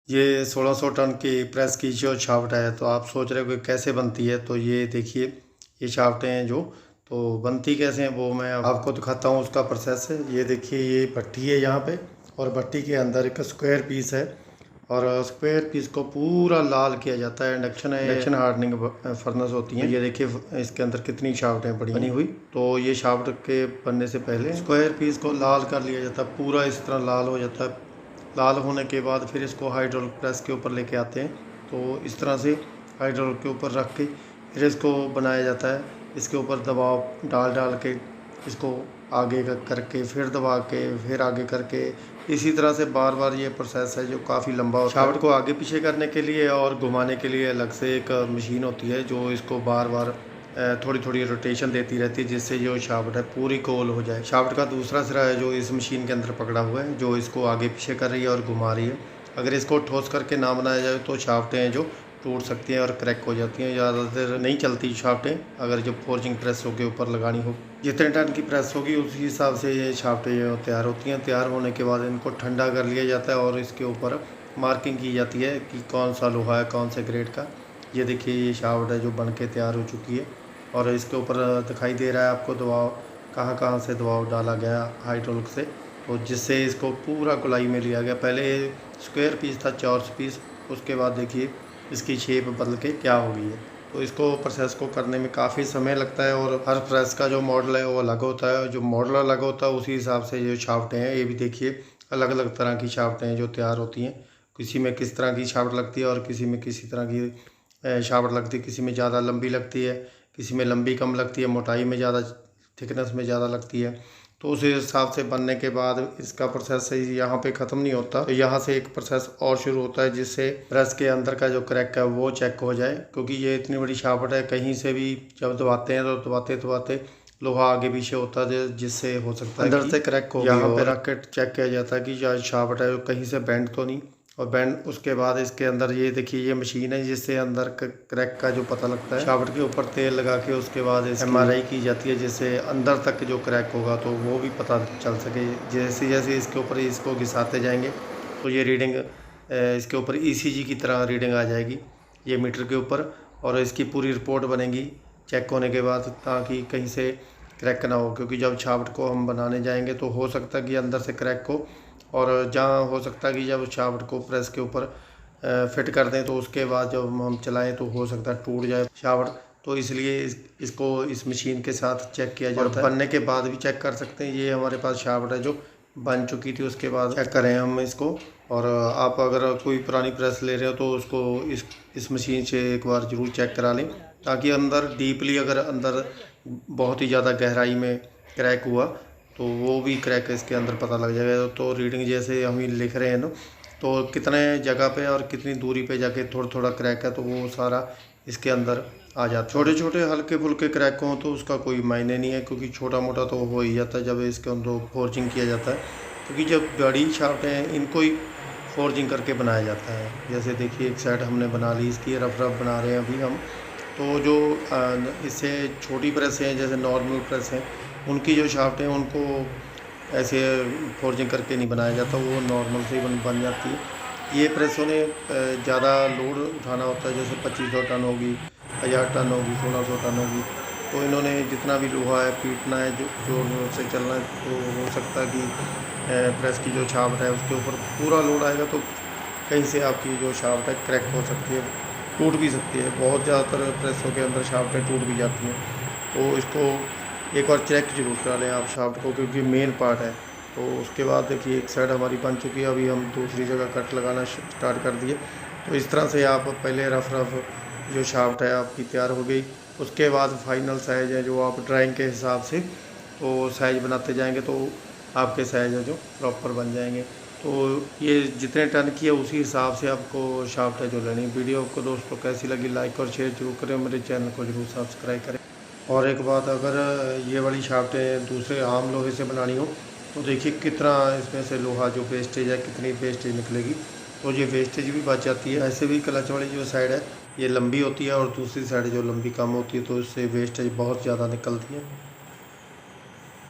ये 1600 टन की प्रेस की जो शाफ्ट है, तो आप सोच रहे हो कि कैसे बनती है। तो ये देखिए, ये शाफ्टें हैं जो, तो बनती कैसे हैं वो मैं आपको दिखाता हूँ उसका प्रोसेस है। ये देखिए, ये भट्टी है यहाँ पे, और भट्टी के अंदर एक स्क्वायर पीस है, और स्क्वायर पीस को पूरा लाल किया जाता है। इंडक्शन हार्डनिंग फर्नेस होती है। ये देखिए इसके अंदर कितनी शाफ्टें बनी हुई। तो ये शाफ्ट के बनने से पहले स्क्वायर पीस को लाल कर लिया जाता है, पूरा इस तरह लाल हो जाता है। लाल होने के बाद फिर इसको हाइड्रोलिक प्रेस के ऊपर लेके आते हैं। तो इस तरह से हाइड्रोलिक के ऊपर रख के फिर इसको बनाया जाता है। इसके ऊपर दबाव डाल के इसको आगे करके फिर दबा के फिर आगे करके, इसी तरह से बार बार ये प्रोसेस है जो काफ़ी लंबा होता है। शाफ्ट को आगे पीछे करने के लिए और घुमाने के लिए अलग से एक मशीन होती है जो इसको बार बार थोड़ी थोड़ी रोटेशन देती रहती है, जिससे जो शाफ्ट है पूरी गोल हो जाए। शाफ्ट का दूसरा सिरा है जो इस मशीन के अंदर पकड़ा हुआ है, जो इसको आगे पीछे कर रही है और घुमा रही है। अगर इसको ठोस करके ना बनाया जाए तो शाफ्टें हैं जो टूट सकती हैं और क्रैक हो जाती हैं। ज़्यादा देर नहीं चलती शाफ्टें, अगर जब फोर्जिंग प्रेसों के ऊपर लगानी हो। जितने टन की प्रेस होगी उसी हिसाब से ये शाफ्टें तैयार होती हैं। तैयार होने के बाद इनको ठंडा कर लिया जाता है और इसके ऊपर मार्किंग की जाती है कि कौन सा लोहा है, कौन से ग्रेड का। ये देखिए, ये शाफ्ट है जो बन के तैयार हो चुकी है, और इसके ऊपर दिखाई दे रहा है आपको दबाव, कहाँ कहाँ से दबाव डाला गया हाइड्रोलिक से, तो जिससे इसको पूरा गोलाई में लिया गया। पहले स्क्वायर पीस था, चौरस पीस, उसके बाद देखिए इसकी शेप बदल के क्या हो गई है। तो इसको प्रोसेस को करने में काफ़ी समय लगता है, और हर प्रेस का जो मॉडल है वो अलग होता है। जो मॉडल अलग होता है उसी हिसाब से ये शाफ्टें हैं। ये भी देखिए, अलग अलग तरह की शाफ्टें हैं जो तैयार होती हैं। किसी में किस तरह की शाफ्ट लगती है और किसी में किसी तरह की शाफ्ट लगती है। किसी में ज़्यादा लंबी लगती है, किसी में लंबी कम लगती है, मोटाई में ज़्यादा, थिकनेस में ज़्यादा लगती है। तो उस हिसाब से बनने के बाद इसका प्रोसेस यहाँ पे ख़त्म नहीं होता। तो यहाँ से एक प्रोसेस और शुरू होता है, जिससे प्रेस के अंदर का जो क्रैक है वो चेक हो जाए, क्योंकि ये इतनी बड़ी शाफ्ट है, कहीं से भी जब दबाते हैं तो दबाते दबाते लोहा आगे पीछे होता है, जिससे हो सकता है अंदर से क्रैक हो। यहाँ पे रख के चेक किया जाता है कि जो शाफ्ट है कहीं से बेंड तो नहीं, और बैंड उसके बाद इसके अंदर ये देखिए, ये मशीन है जिससे अंदर क्रैक का जो पता लगता है। शाफ्ट के ऊपर तेल लगा के उसके बाद MRI की जाती है, जिससे अंदर तक जो क्रैक होगा तो वो भी पता चल सके। जैसे जैसे इसके ऊपर इसको घिसाते जाएंगे तो ये रीडिंग इसके ऊपर ECG की तरह रीडिंग आ जाएगी ये मीटर के ऊपर, और इसकी पूरी रिपोर्ट बनेगी चेक होने के बाद, ताकि कहीं से क्रैक ना हो। क्योंकि जब शाफ्ट को हम बनाने जाएंगे तो हो सकता है कि अंदर से क्रैक हो, और जहाँ हो सकता है कि जब शाफ्ट को प्रेस के ऊपर फिट कर दें तो उसके बाद जब हम चलाएं तो हो सकता है टूट जाए शाफ्ट। तो इसलिए इसको इस मशीन के साथ चेक किया जाता है। बनने के बाद भी चेक कर सकते हैं। ये हमारे पास शाफ्ट है जो बन चुकी थी, उसके बाद चेक करें हम इसको। और आप अगर कोई पुरानी प्रेस ले रहे हो तो उसको इस मशीन से एक बार ज़रूर चेक करा लें, ताकि अंदर डीपली, अगर अंदर बहुत ही ज़्यादा गहराई में क्रैक हुआ तो वो भी क्रैक इसके अंदर पता लग जाएगा। तो रीडिंग जैसे हम लिख रहे हैं ना, तो कितने जगह पे और कितनी दूरी पे जाके थोड़ा थोड़ा क्रैक है, तो वो सारा इसके अंदर आ जाता है। छोटे छोटे हल्के फुल्के क्रैक हों तो उसका कोई मायने नहीं है, क्योंकि छोटा मोटा तो हो ही जाता है जब इसके अंदर फोर्जिंग किया जाता है। क्योंकि जब बड़ी शाफ्टें हैं इनको ही फोर्जिंग करके बनाया जाता है। जैसे देखिए, एक साइड हमने बना ली, इसकी रफ बना रहे हैं अभी हम। तो जो इससे छोटी प्रेस हैं, जैसे नॉर्मल प्रेस हैं, उनकी जो शाफ्ट हैं उनको ऐसे फोर्जिंग करके नहीं बनाया जाता, वो नॉर्मल से ही बन जाती है। ये प्रेसों ने ज़्यादा लोड उठाना होता है, जैसे 2500 टन होगी, 1000 टन होगी, 1600 टन होगी। तो इन्होंने जितना भी लोहा है पीटना है, जो जोर से चलना है, तो हो सकता है कि प्रेस की जो शाफ्ट है उसके ऊपर पूरा लोड आएगा तो कहीं से आपकी जो शाफ्ट है क्रैक हो सकती है, टूट भी सकती है। बहुत ज़्यादातर प्रेसों के अंदर शाफ्टें टूट भी जाती हैं। तो इसको एक बार चेक जरूर करा लें आप शाफ्ट को, क्योंकि मेन पार्ट है। तो उसके बाद देखिए, एक साइड हमारी बन चुकी है, अभी हम दूसरी जगह कट लगाना स्टार्ट कर दिए। तो इस तरह से आप पहले रफ जो शाफ्ट है आपकी तैयार हो गई। उसके बाद फाइनल साइज़ है जो आप ड्राइंग के हिसाब से तो साइज़ बनाते जाएंगे, तो आपके साइज़ है जो प्रॉपर बन जाएंगे। तो ये जितने टन की है उसी हिसाब से आपको शाफ्ट है जो लेनी। वीडियो आपको दोस्तों कैसी लगी, लाइक और शेयर जरूर करें, मेरे चैनल को जरूर सब्सक्राइब करें। और एक बात, अगर ये वाली शाफ्टें दूसरे आम लोहे से बनानी हो तो देखिए कितना इसमें से लोहा जो वेस्टेज है, कितनी वेस्टेज निकलेगी। तो ये वेस्टेज भी बच जाती है। ऐसे भी क्लच वाली जो साइड है ये लंबी होती है, और दूसरी साइड जो लंबी कम होती है, तो इससे वेस्टेज बहुत ज़्यादा निकलती है।